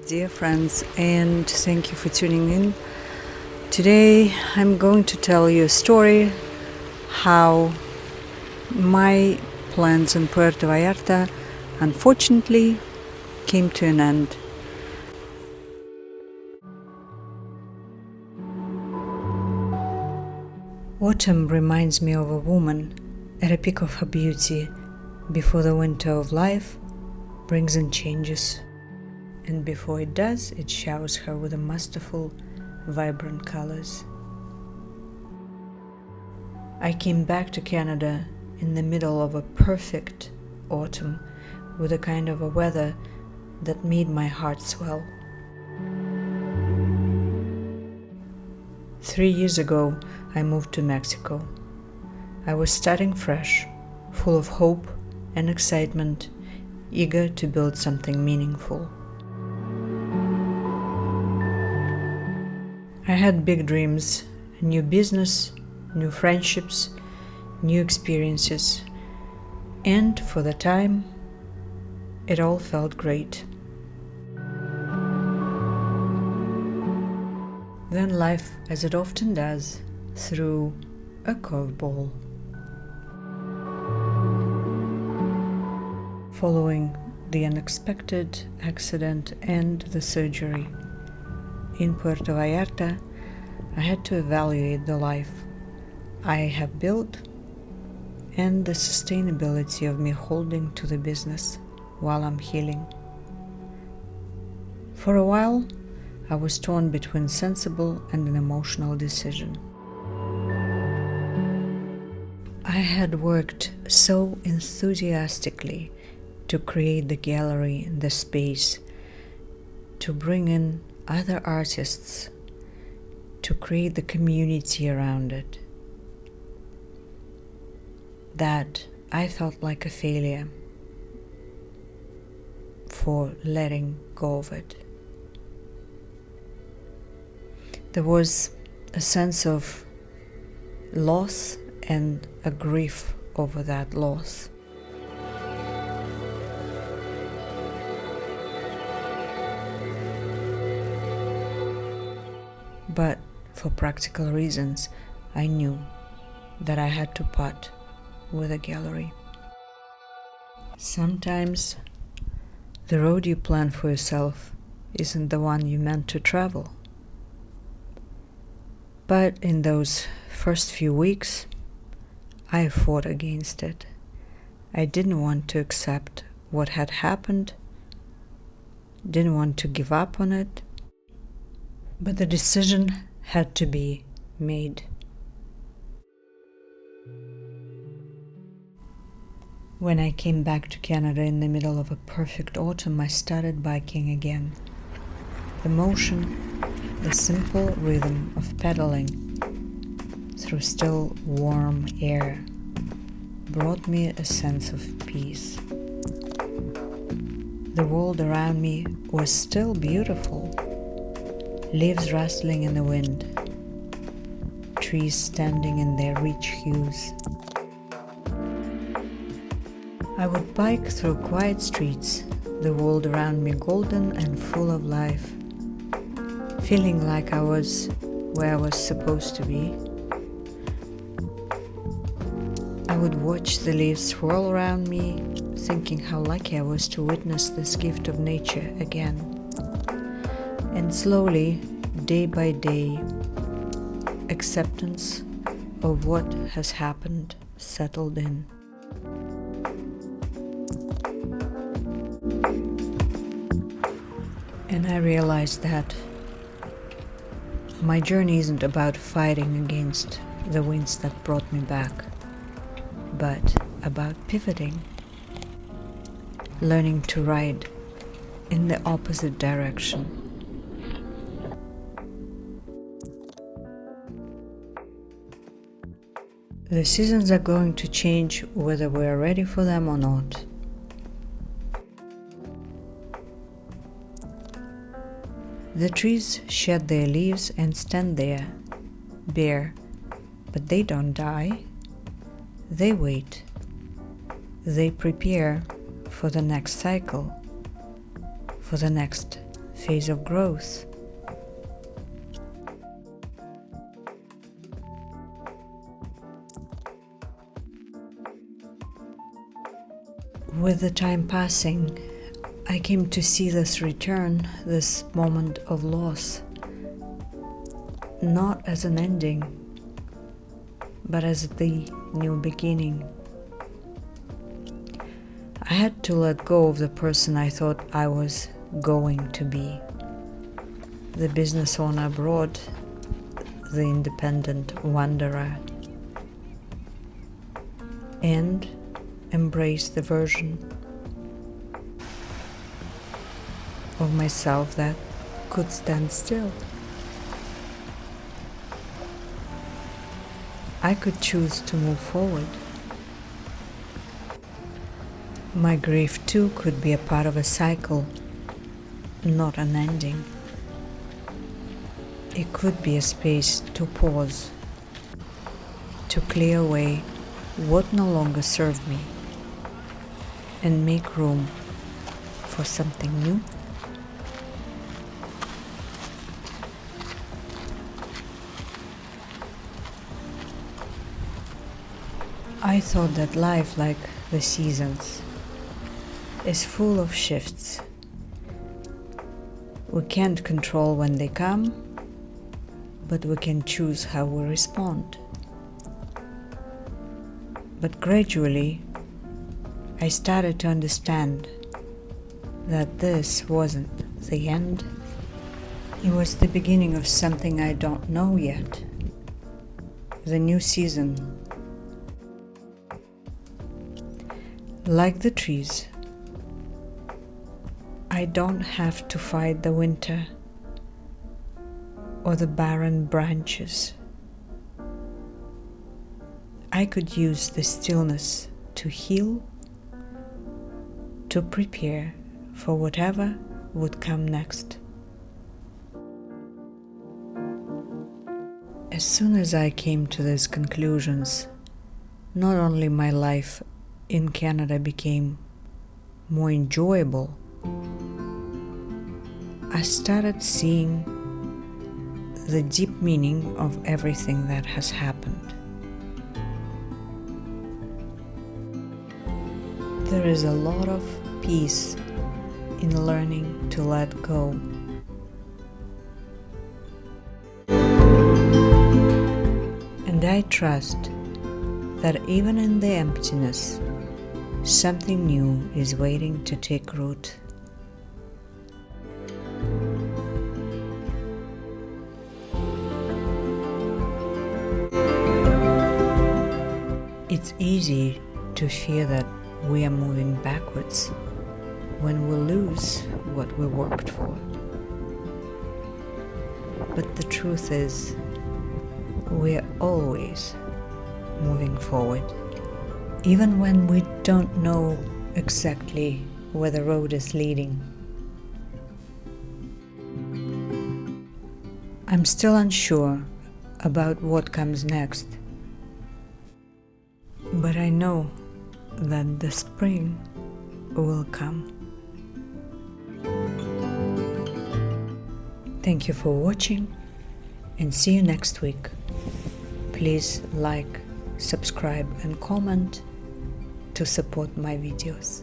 Dear friends, and thank you for tuning in. Today I'm going to tell you a story how my plans in Puerto Vallarta unfortunately came to an end. Autumn reminds me of a woman at a peak of her beauty before the winter of life brings in changes. And before it does, it showers her with masterful, vibrant colors. I came back to Canada in the middle of a perfect autumn with a kind of a weather that made my heart swell. 3 years ago, I moved to Mexico. I was starting fresh, full of hope and excitement, eager to build something meaningful. I had big dreams, a new business, new friendships, new experiences, and for the time, it all felt great. Then life, as it often does, threw a curveball. Following the unexpected accident and the surgery in Puerto Vallarta, I had to evaluate the life I have built and the sustainability of me holding to the business while I'm healing. For a while, I was torn between sensible and an emotional decision. I had worked so enthusiastically to create the gallery, the space, to bring in other artists, to create the community around it, that I felt like a failure for letting go of it. There was a sense of loss and a grief over that loss. But for practical reasons, I knew that I had to part with a gallery. Sometimes the road you plan for yourself isn't the one you meant to travel. But in those first few weeks, I fought against it. I didn't want to accept what had happened, didn't want to give up on it, but the decision had to be made. When I came back to Canada in the middle of a perfect autumn, I started biking again. The motion, the simple rhythm of pedaling through still warm air brought me a sense of peace. The world around me was still beautiful. Leaves rustling in the wind, trees standing in their rich hues. I would bike through quiet streets, the world around me golden and full of life, feeling like I was where I was supposed to be. I would watch the leaves swirl around me, thinking how lucky I was to witness this gift of nature again. And slowly, day by day, acceptance of what has happened settled in. And I realized that my journey isn't about fighting against the winds that brought me back, but about pivoting, learning to ride in the opposite direction. The seasons are going to change whether we are ready for them or not. The trees shed their leaves and stand there, bare, but they don't die. They wait. They prepare for the next cycle, for the next phase of growth. With the time passing, I came to see this return, this moment of loss, not as an ending, but as the new beginning. I had to let go of the person I thought I was going to be, the business owner abroad, the independent wanderer, and embrace the version of myself that could stand still. I could choose to move forward. My grief too could be a part of a cycle, not an ending. It could be a space to pause, to clear away what no longer served me, and make room for something new. I thought that life, like the seasons, is full of shifts. We can't control when they come, but we can choose how we respond. But gradually, I started to understand that this wasn't the end. It was the beginning of something I don't know yet. The new season. Like the trees, I don't have to fight the winter or the barren branches. I could use the stillness to heal, to prepare for whatever would come next. As soon as I came to these conclusions, not only my life in Canada became more enjoyable, I started seeing the deep meaning of everything that has happened. There is a lot of peace in learning to let go. And I trust that even in the emptiness, something new is waiting to take root. It's easy to fear that we are moving backwards when we lose what we worked for. But the truth is, we are always moving forward, even when we don't know exactly where the road is leading. I'm still unsure about what comes next, but I know that the spring will come. Thank you for watching, and see you next week. Please like, subscribe and comment to support my videos.